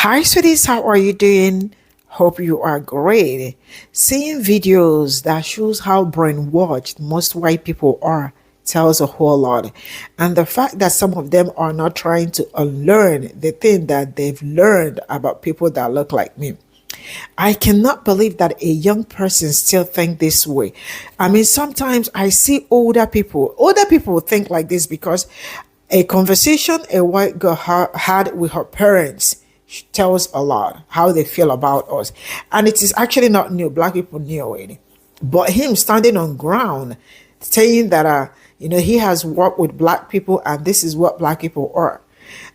Hi, sweeties, how are you doing? Hope you are great. Seeing videos that shows how brainwashed most white people are tells a whole lot. And the fact that some of them are not trying to unlearn the thing that they've learned about people that look like me. I cannot believe that a young person still think this way. I mean, sometimes I see older people. Older people think like this because a conversation a white girl had with her parents tells a lot how they feel about us. And it is actually not new. Black people knew it. But him standing on ground saying that, he has worked with black people and this is what black people are.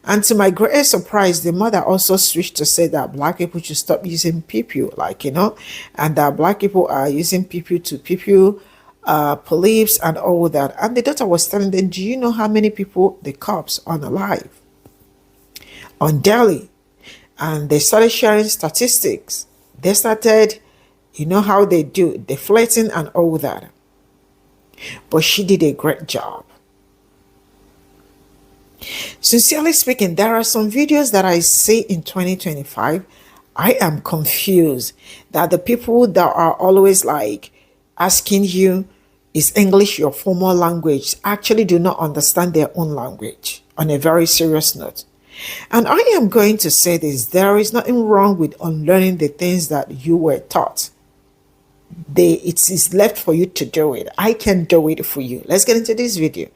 And to my greatest surprise, the mother also switched to say that black people should stop using Pe0ple, and that black people are using Pe0ple to Pe0ple police and all that. And the daughter was telling them, do you know how many people the cops unalive on Delhi? And they started sharing statistics. They started, how they do, deflating and all that. But she did a great job. Sincerely speaking, there are some videos that I see in 2025. I am confused that the people that are always like asking you, is English your formal language, actually do not understand their own language on a very serious note. And I am going to say this, there is nothing wrong with unlearning the things that you were taught. It is left for you to do it. I can do it for you. Let's get into this video.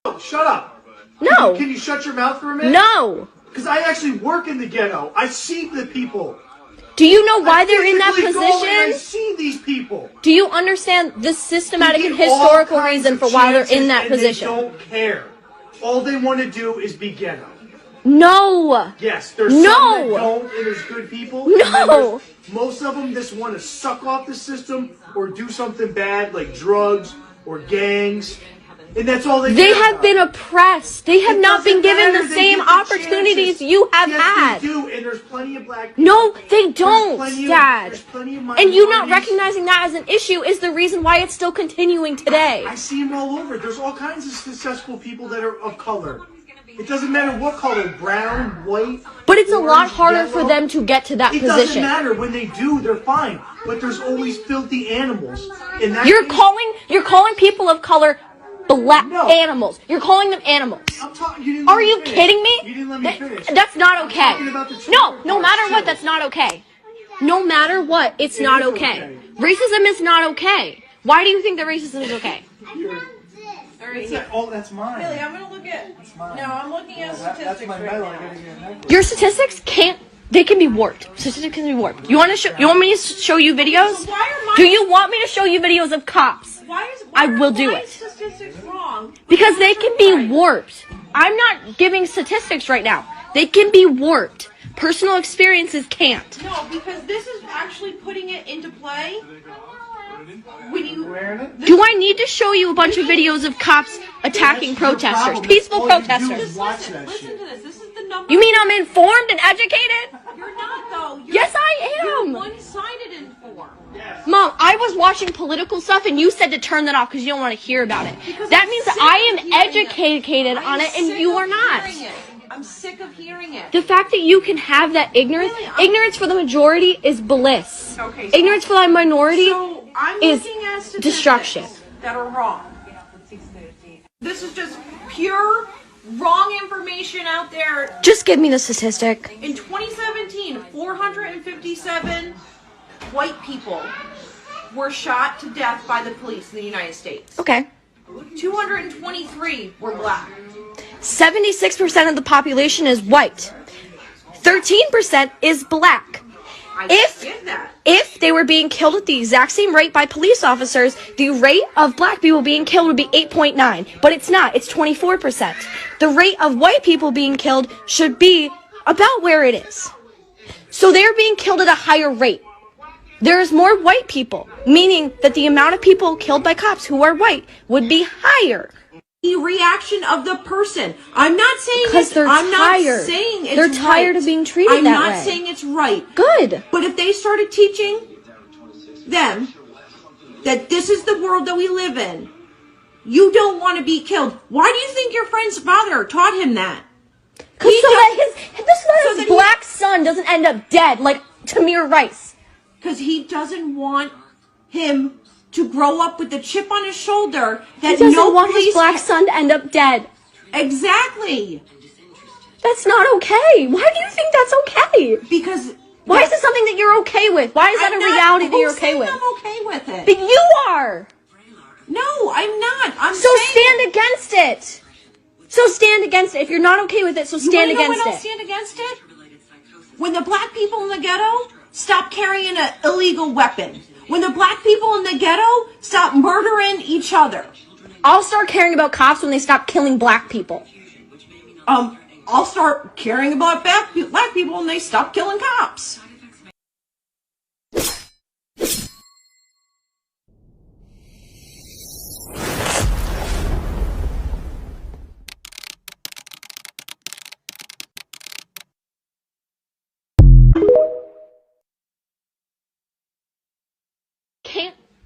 Oh, shut up. No. Can you shut your mouth for a minute? No. Because I actually work in the ghetto. I see the people. Do you know why they're in that Go and I position? see these people. Do you understand the systematic They and get all historical kinds reason of for why they're in chances that and position? They don't care. All they want to do is be ghetto. No. Yes, there's some No. that don't, and there's good people. No. And then there's most of them just want to suck off the system or do something bad like drugs or gangs. And that's all they They care have about. been oppressed. They have It not been doesn't given matter. the They same get the opportunities chances. you have Yes, had. they do, and there's plenty of black people. No, they There's don't, plenty of- Dad. there's plenty of And you not minorities. recognizing that as an issue is the reason why it's still continuing today. I see them all over. There's all kinds of successful people that are of color. It doesn't matter what color, brown, white. But it's a lot orange, harder for yellow. them to get to that It doesn't position. matter. When they do, they're fine. But there's always filthy animals. And that You're calling people of color black No. animals. You're calling them animals. I'm talking. You didn't let Are me you finish. kidding me? You didn't let me finish. That's not okay. talking about the No, trigger no part, matter what, too. that's not okay. No matter what, it's not is okay. okay. Racism is not okay. Why do you think that racism is okay? Oh, that's mine. Billy, I'm gonna look at. No, I'm looking at That's statistics my right medal. I now. gotta get a necklace. Your statistics they can be warped. Statistics can be warped. You want me to show you videos? So why are my- Do you want me to show you videos of cops? I will do why it. is statistics wrong? Because they can be warped. I'm not giving statistics right now. They can be warped. Personal experiences can't. No, because this is actually putting it into play. When you Wearing it? Do I need to show you a bunch of videos of cops attacking That's your protesters? problem. Peaceful All you do protesters. is watch listen, that listen shit. to this. This is the number. You mean I'm informed and educated? You're not though. You're, Yes, I You're am. one-sided informed. Mom, I was watching political stuff and you said to turn that off because you don't want to hear about it. Because That I'm means that sick I of am hearing educated I'm on it and sick you of are not. hearing it. I'm sick of hearing it. The fact that you can have that ignorance, Really, ignorance for the majority is bliss. Okay, so- Ignorance for the minority So I'm is looking at statistics destruction. that are wrong. This is just pure wrong information out there. Just give me the statistic. In 2017, 457 white people were shot to death by the police in the United States. Okay. 223 were black. 76% of the population is white. 13% is black. I If- get that. If they were being killed at the exact same rate by police officers, the rate of black people being killed would be 8.9. But it's not. It's 24%. The rate of white people being killed should be about where it is. So they're being killed at a higher rate. There's more white people, meaning that the amount of people killed by cops who are white would be higher. The reaction of the person. I'm not saying Because it's, they're I'm tired. not saying it's They're tired right. of being treated I'm that not way. saying it's right. Good. But if they started teaching them that this is the world that we live in, you don't want to be killed. Why do you think your friend's father taught him that? Because so that his that he- black son son doesn't end up dead like Tamir Rice. Because he doesn't want him to grow up with the chip on his shoulder that He doesn't no want police his black son to end up dead. Exactly. That's not okay. Why do you think that's okay? Because why is it something that you're okay with? Why is that a reality that you're okay with? I'm okay with it. But you are. No, I'm not. Stand against it. So stand against it. If you're not okay with it, so stand against when it. I'll stand against it? When the black people in the ghetto stop carrying an illegal weapon. When the black people in the ghetto stop murdering each other. I'll start caring about cops when they stop killing black people. I'll start caring about black people when they stop killing cops.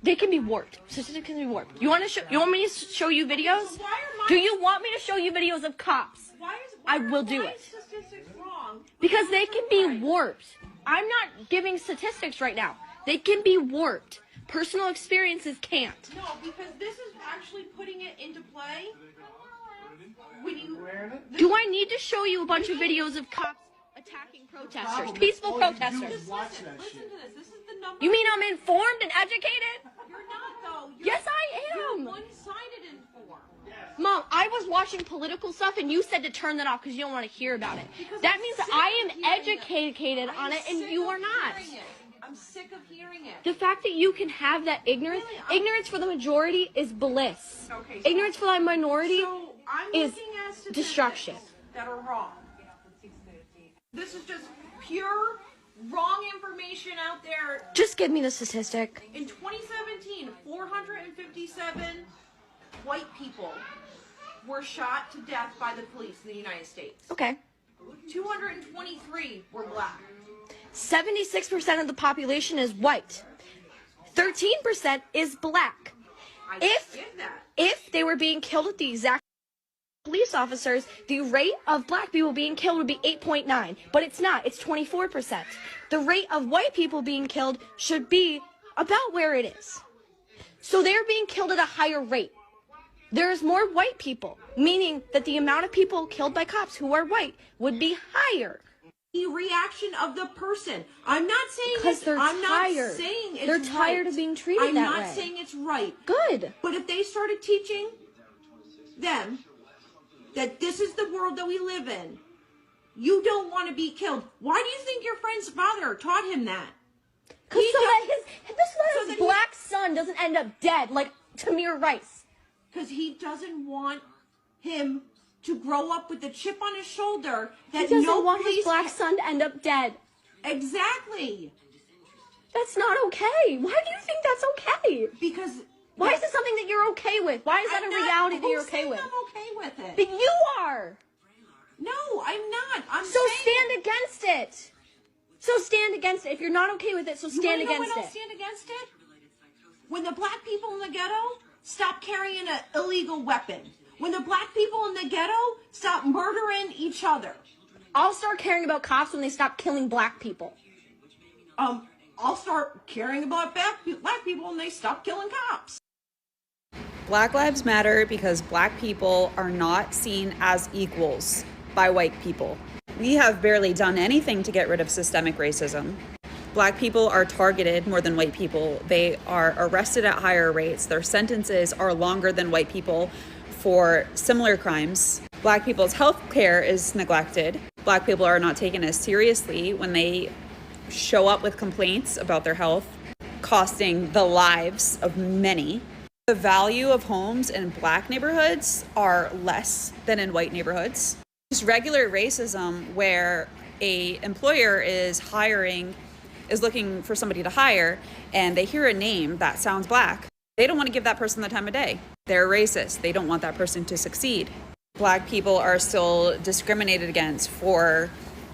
They can be warped. Statistics can be warped. You want me to show you videos? Do you want me to show you videos of cops? I will do it. Statistics wrong? Because they can be warped. I'm not giving statistics right now. They can be warped. Personal experiences can't. No, because this is actually putting it into play. Do I need to show you a bunch of videos of cops attacking protesters? Peaceful protesters. Listen to this. This is the number. You mean I'm informed and educated? You're not, though. Yes, I am. You're one-sided informed. Mom, I was watching political stuff and you said to turn that off because you don't want to hear about it. That means that I am educated on it and you are not. I'm sick of hearing it. The fact that you can have that ignorance, ignorance for the majority is bliss. Okay, Ignorance for the minority is looking at statistics destruction. that are wrong. This is just pure wrong information out there. Just give me the statistic. In 2017, 457 white people were shot to death by the police in the United States. Okay. 223 were black. 76% of the population is white. 13% is black. I get that. If they were being killed at the exact police officers, the rate of black people being killed would be 8.9, but it's not. It's 24%. The rate of white people being killed should be about where it is. So they're being killed at a higher rate. There's more white people, meaning that the amount of people killed by cops who are white would be higher. The reaction of the person. I'm not saying Because they're I'm tired. not saying it's They're tired right. of being treated I'm that not way. saying it's right. Good. But if they started teaching them that this is the world that we live in, you don't want to be killed. Why do you think your friend's father taught him that? So that his black son doesn't end up dead like Tamir Rice. Because he doesn't want him to grow up with the chip on his shoulder that He doesn't no want police his black son to end up dead. Exactly. That's not okay. Why do you think that's okay? Because why is it something that you're okay with? Why is that a reality that you're okay with? I'm okay with it. But you are. No, I'm not. Stand against it. So stand against it. If you're not okay with it, so stand against when it. I'll stand against it? When the black people in the ghetto stop carrying an illegal weapon. When the black people in the ghetto stop murdering each other. I'll start caring about cops when they stop killing black people. I'll start caring about black people when they stop killing cops. Black lives matter because black people are not seen as equals by white people. We have barely done anything to get rid of systemic racism. Black people are targeted more than white people. They are arrested at higher rates. Their sentences are longer than white people for similar crimes. Black people's health care is neglected. Black people are not taken as seriously when they show up with complaints about their health, costing the lives of many. The value of homes in black neighborhoods are less than in white neighborhoods. Just regular racism where a employer is looking for somebody to hire and they hear a name that sounds black. They don't want to give that person the time of day. They're racist. They don't want that person to succeed. Black people are still discriminated against for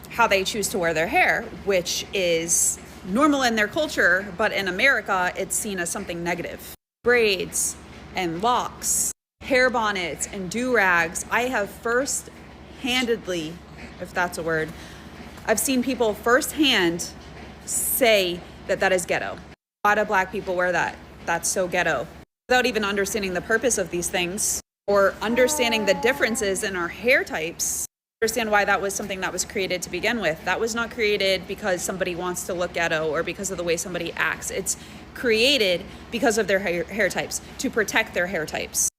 how they choose to wear their hair, which is normal in their culture, but in America, it's seen as something negative. Braids and locks, hair bonnets and do-rags. I have first-handedly, if that's a word, I've seen people firsthand say that that is ghetto. A lot of black people wear that. That's so ghetto. Without even understanding the purpose of these things or understanding the differences in our hair types, understand why that was something that was created to begin with. That was not created because somebody wants to look ghetto or because of the way somebody acts. It's created because of their hair types, to protect their hair types.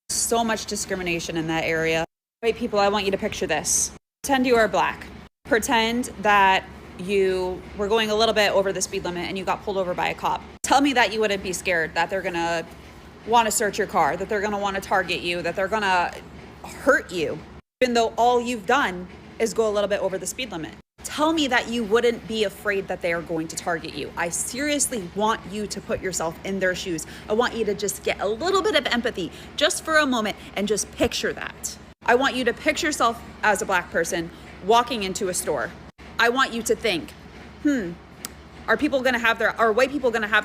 So much discrimination in that area. White people, I want you to picture this. Pretend you are black. Pretend that you were going a little bit over the speed limit and you got pulled over by a cop. Tell me that you wouldn't be scared that they're gonna want to search your car, that they're gonna want to target you, that they're gonna hurt you, even though all you've done is go a little bit over the speed limit. Tell me that you wouldn't be afraid that they are going to target you. I seriously want you to put yourself in their shoes. I want you to just get a little bit of empathy just for a moment and just picture that. I want you to picture yourself as a black person walking into a store. I want you to think, are white people gonna have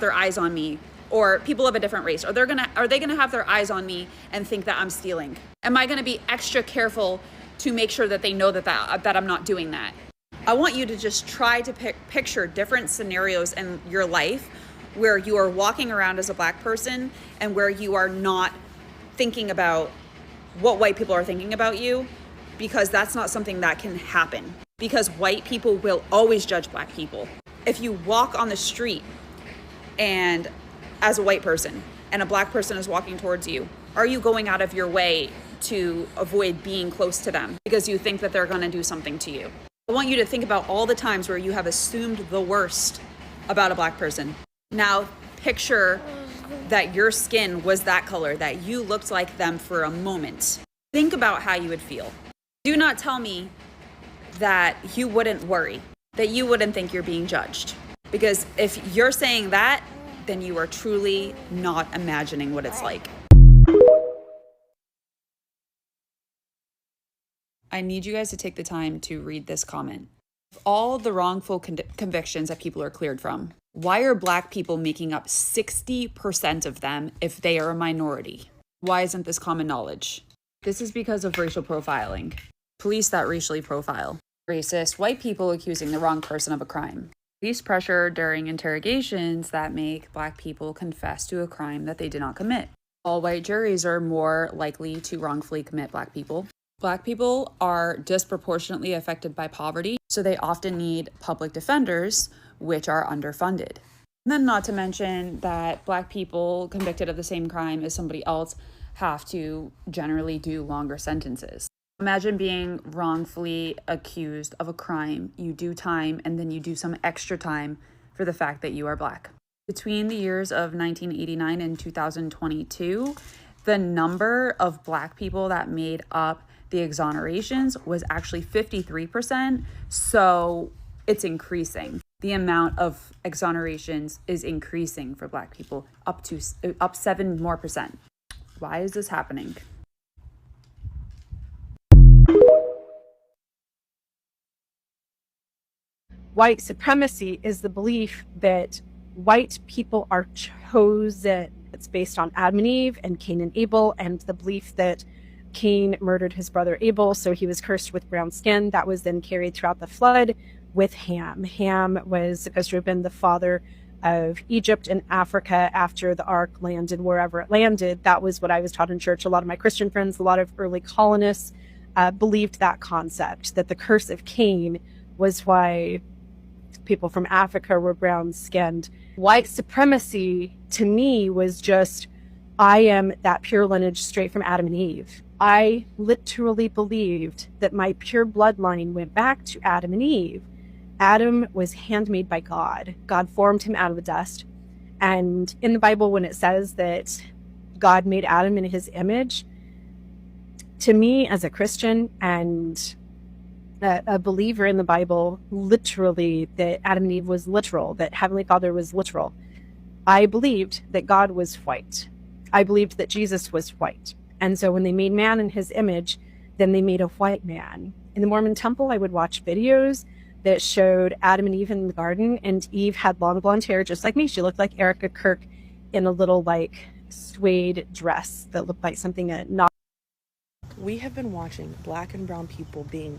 their eyes on me? Or people of a different race, are they gonna have their eyes on me and think that I'm stealing? Am I gonna be extra careful to make sure that they know that I'm not doing that? I want you to just try to picture different scenarios in your life where you are walking around as a black person and where you are not thinking about what white people are thinking about you, because that's not something that can happen. Because white people will always judge black people. If you walk on the street and as a white person and a black person is walking towards you, are you going out of your way to avoid being close to them because you think that they're going to do something to you? I want you to think about all the times where you have assumed the worst about a black person. Now picture that your skin was that color, that you looked like them for a moment. Think about how you would feel. Do not tell me that you wouldn't worry, that you wouldn't think you're being judged. Because if you're saying that, then you are truly not imagining what it's like. I need you guys to take the time to read this comment. Of all the wrongful convictions that people are cleared from, why are black people making up 60% of them if they are a minority? Why isn't this common knowledge? This is because of racial profiling. Police that racially profile. Racist white people accusing the wrong person of a crime. Police pressure during interrogations that make black people confess to a crime that they did not commit. All white juries are more likely to wrongfully commit black people. Black people are disproportionately affected by poverty, so they often need public defenders, which are underfunded. And then not to mention that black people convicted of the same crime as somebody else have to generally do longer sentences. Imagine being wrongfully accused of a crime, you do time, and then you do some extra time for the fact that you are black. Between the years of 1989 and 2022, the number of black people that made up the exonerations was actually 53%, so it's increasing. The amount of exonerations is increasing for black people, up 7% more. Why is this happening? White supremacy is the belief that white people are chosen. It's based on Adam and Eve and Cain and Abel, and the belief that Cain murdered his brother Abel, so he was cursed with brown skin. That was then carried throughout the flood with Ham. Ham was supposed to have been the father of Egypt and Africa after the ark landed wherever it landed. That was what I was taught in church. A lot of my Christian friends, a lot of early colonists believed that concept, that the curse of Cain was why people from Africa were brown skinned. White supremacy to me was just, I am that pure lineage straight from Adam and Eve. I literally believed that my pure bloodline went back to Adam and Eve. Adam was handmade by God. God formed him out of the dust. And in the Bible, when it says that God made Adam in his image, to me as a Christian and a believer in the Bible, literally that Adam and Eve was literal, that Heavenly Father was literal. I believed that God was white. I believed that Jesus was white. And so when they made man in his image, then they made a white man. In the Mormon temple, I would watch videos that showed Adam and Eve in the garden, and Eve had long blonde hair just like me. She looked like Erica Kirk in a little like suede dress that looked like something not. We have been watching black and brown people being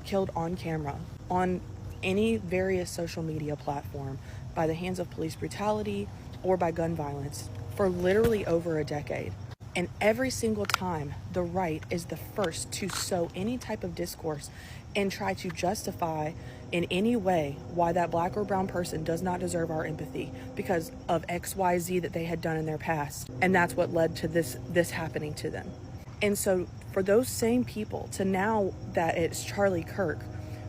killed on camera on any various social media platform by the hands of police brutality or by gun violence for literally over a decade. And every single time, the right is the first to sow any type of discourse and try to justify in any way why that black or brown person does not deserve our empathy because of XYZ that they had done in their past. And that's what led to this happening to them. And so for those same people to, now that it's Charlie Kirk,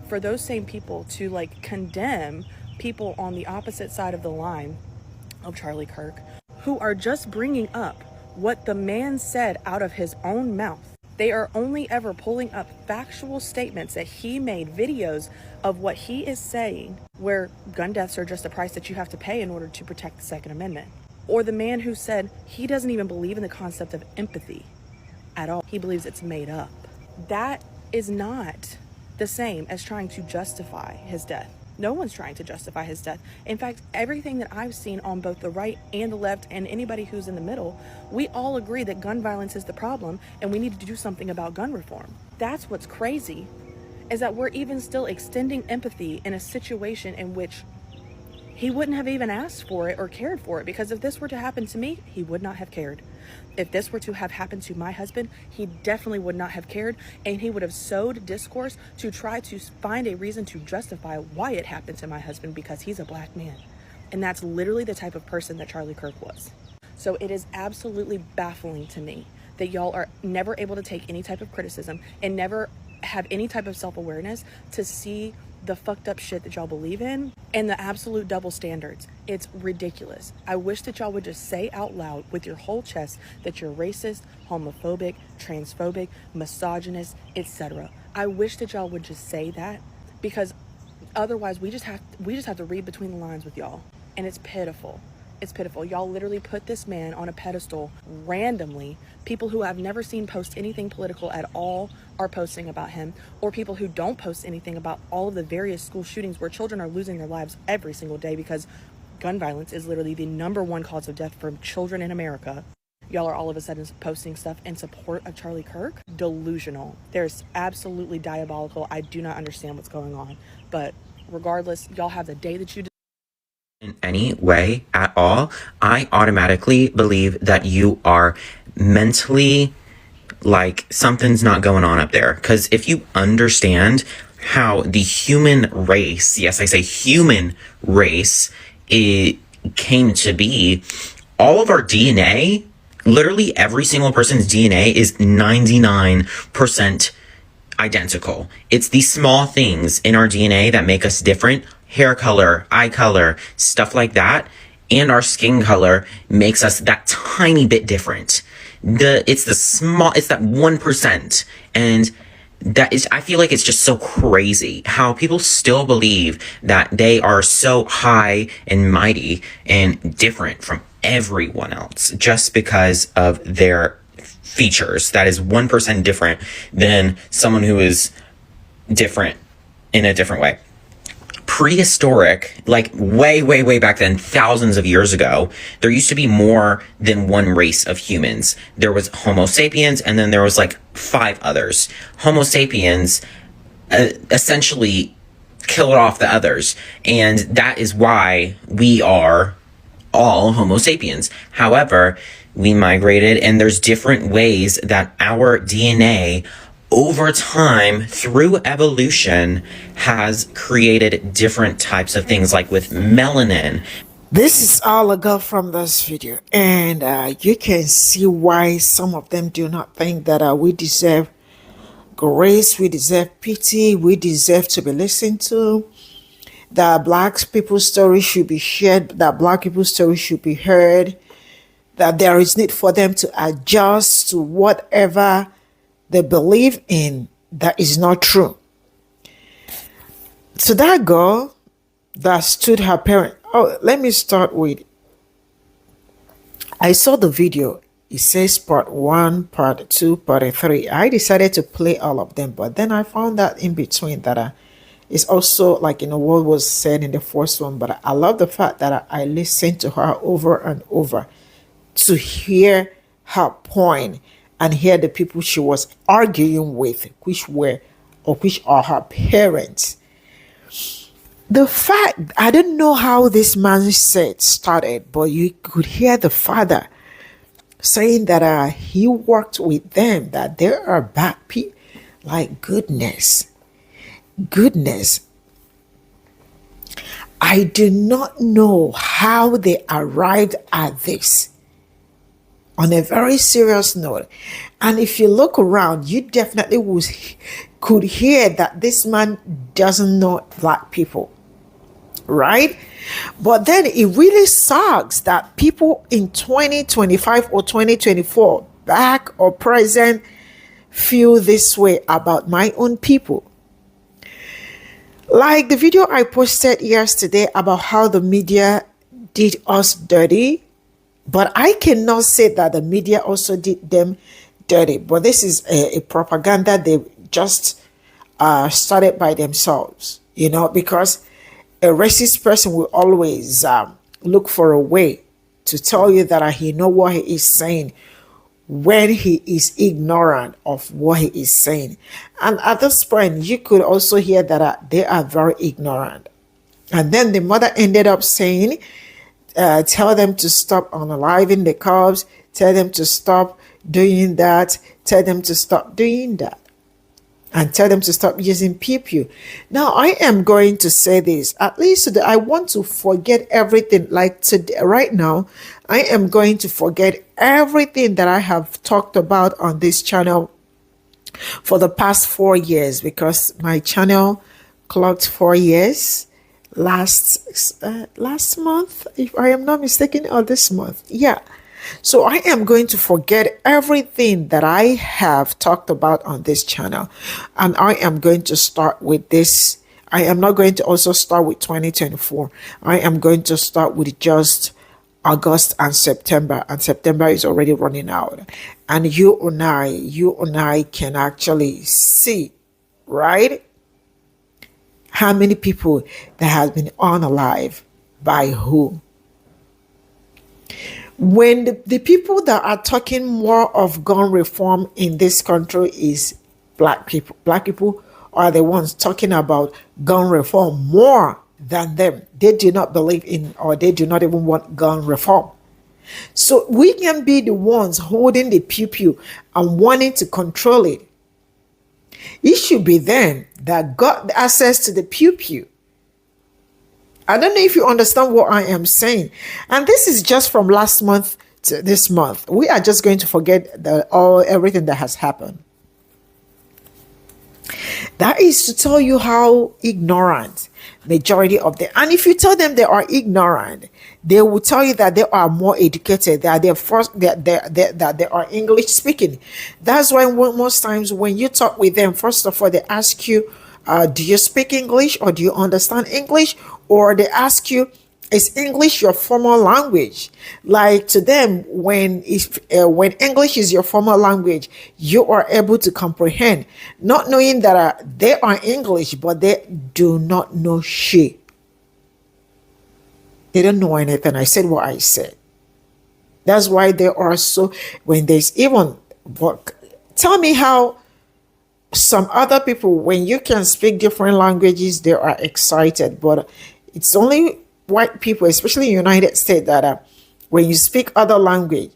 for those same people to like condemn people on the opposite side of the line of Charlie Kirk who are just bringing up what the man said out of his own mouth. They are only ever pulling up factual statements that he made, videos of what he is saying, where gun deaths are just a price that you have to pay in order to protect the Second Amendment. Or the man who said he doesn't even believe in the concept of empathy at all. He believes it's made up. That is not the same as trying to justify his death. No one's trying to justify his death. In fact, everything that I've seen on both the right and the left and anybody who's in the middle, we all agree that gun violence is the problem and we need to do something about gun reform. That's what's crazy, is that we're even still extending empathy in a situation in which he wouldn't have even asked for it or cared for it, because if this were to happen to me, he would not have cared. If this were to have happened to my husband, he definitely would not have cared, and he would have sowed discourse to try to find a reason to justify why it happened to my husband because he's a black man. And that's literally the type of person that Charlie Kirk was. So it is absolutely baffling to me that y'all are never able to take any type of criticism and never have any type of self-awareness to see the fucked up shit that y'all believe in and the absolute double standards. It's ridiculous. I wish that y'all would just say out loud with your whole chest that you're racist, homophobic, transphobic, misogynist, etc. I wish that y'all would just say that, because otherwise we just have to read between the lines with y'all, and it's pitiful. It's pitiful. Y'all literally put this man on a pedestal randomly. People who I've never seen post anything political at all are posting about him, or people who don't post anything about all of the various school shootings where children are losing their lives every single day because gun violence is literally the #1 cause of death for children in America. Y'all are all of a sudden posting stuff in support of Charlie Kirk. Delusional. There's absolutely diabolical. I do not understand what's going on. But regardless, y'all have the day that you in any way at all, I automatically believe that you are mentally, like, something's not going on up there. Because if you understand how the human race, yes, I say human race, it came to be, all of our DNA, literally every single person's DNA is 99% identical. It's these small things in our DNA that make us different. Hair color, eye color, stuff like that, and our skin color makes us that tiny bit different. It's that 1%, and that is, I feel like it's just so crazy how people still believe that they are so high and mighty and different from everyone else just because of their features. That is 1% different than someone who is different in a different way. Prehistoric, like way back then, thousands of years ago, there used to be more than one race of humans. There was Homo sapiens, and then there was like 5 others. Homo sapiens essentially killed off the others, and that is why we are all Homo sapiens. However, we migrated, and there's different ways that our DNA over time, through evolution, has created different types of things, like with melanin. This is all I got from this video, and you can see why some of them do not think that we deserve grace, we deserve pity, we deserve to be listened to, that black people's story should be shared, that black people's story should be heard, that there is need for them to adjust to whatever they believe in that is not true. So that girl that stood her parent. Oh, let me start with, I saw the video. It says part 1, part 2, part 3. I decided to play all of them, but then I found that in between that it's also like, what was said in the first one. But I love the fact that I listened to her over and over to hear her point and hear the people she was arguing with, which were or which are her parents. The fact, I don't know how this man said started, but you could hear the father saying that he worked with them, that there are bad people. Like, goodness. I do not know how they arrived at this. On a very serious note, and if you look around, you definitely could hear that this man doesn't know black people, right? But then it really sucks that people in 2025 or 2024, back or present, feel this way about my own people. Like the video I posted yesterday about how the media did us dirty, but I cannot say that the media also did them dirty. But this is a propaganda they just started by themselves, because a racist person will always look for a way to tell you that he know what he is saying when he is ignorant of what he is saying. And at this point, you could also hear that they are very ignorant. And then the mother ended up saying, tell them to stop unaliving the cops, tell them to stop doing that, tell them to stop doing that, and tell them to stop using Pe0ple. Now, I am going to say this, at least today, I want to forget everything. Like today, right now, I am going to forget everything that I have talked about on this channel for the past 4 years, because my channel clocked 4 years last month, if I am not mistaken, or this month. Yeah. So I am going to forget everything that I have talked about on this channel, and I am going to start with this. I am not going to also start with 2024. I am going to start with just August and September is already running out. And you and I can actually see, right, how many people that have been unalive by who. When the people that are talking more of gun reform in this country is black people are the ones talking about gun reform more than them. They do not believe in, or they do not even want gun reform. So we can be the ones holding the Pe0ple and wanting to control it. It should be them that got access to the Pe0ple. I don't know if you understand what I am saying. And this is just from last month to this month. We are just going to forget everything that has happened. That is to tell you how ignorant majority of them. And if you tell them they are ignorant, they will tell you that they are more educated, that they are English speaking. That's why most times when you talk with them, first of all, they ask you, do you speak English, or do you understand English? Or they ask you, is English your formal language? Like to them, when English is your formal language, you are able to comprehend, not knowing that they are English, but they do not know shit. They don't know anything. I said what I said. That's why they are so, when there's even work. Tell me how some other people, when you can speak different languages, they are excited, but it's only white people, especially in the United States, that when you speak other language,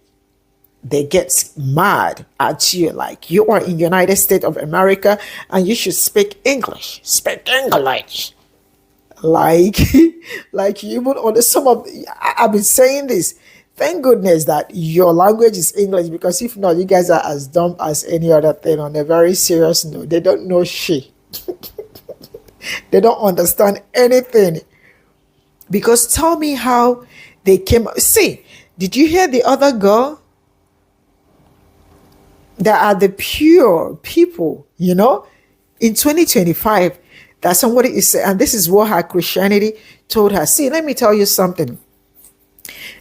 they get mad at you. Like, you are in the United States of America and you should speak English. Speak English. Like you would on some of, I've been saying this. Thank goodness that your language is English, because if not, you guys are as dumb as any other thing. On a very serious note, they don't know shit. They don't understand anything. Because tell me how they came. See, did you hear the other girl? That are the pure people, in 2025, that somebody is saying, and this is what her Christianity told her. See, let me tell you something.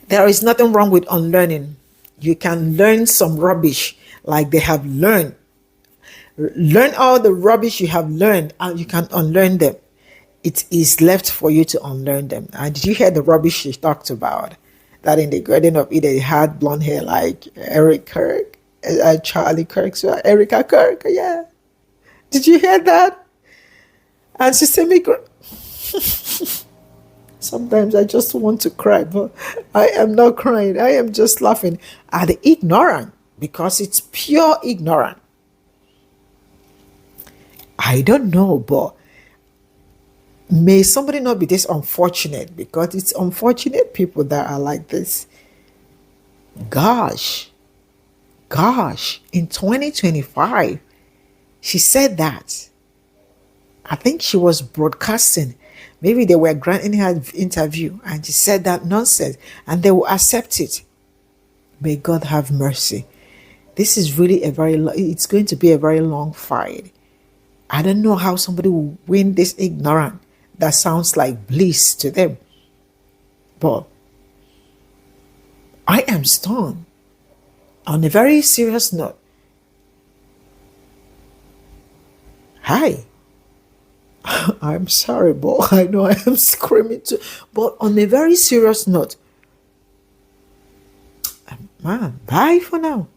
There is nothing wrong with unlearning. You can learn some rubbish like they have learned. Learn all the rubbish you have learned, and you can unlearn them. It is left for you to unlearn them. And did you hear the rubbish she talked about? That in the Garden of Eden, they had blonde hair like Eric Kirk, Charlie Kirk, so Erica Kirk, yeah. Did you hear that? And systemic. Sometimes I just want to cry, but I am not crying. I am just laughing at the ignorant because it's pure ignorant. I don't know, but may somebody not be this unfortunate, because it's unfortunate people that are like this. Gosh, in 2025, she said that. I think she was broadcasting. Maybe they were granting her interview and she said that nonsense and they will accept it. May God have mercy. This is really it's going to be a very long fight. I don't know how somebody will win this ignorant that sounds like bliss to them. But I am stunned. On a very serious note, hi. I'm sorry, but I know I am screaming too. But on a very serious note, man, bye for now.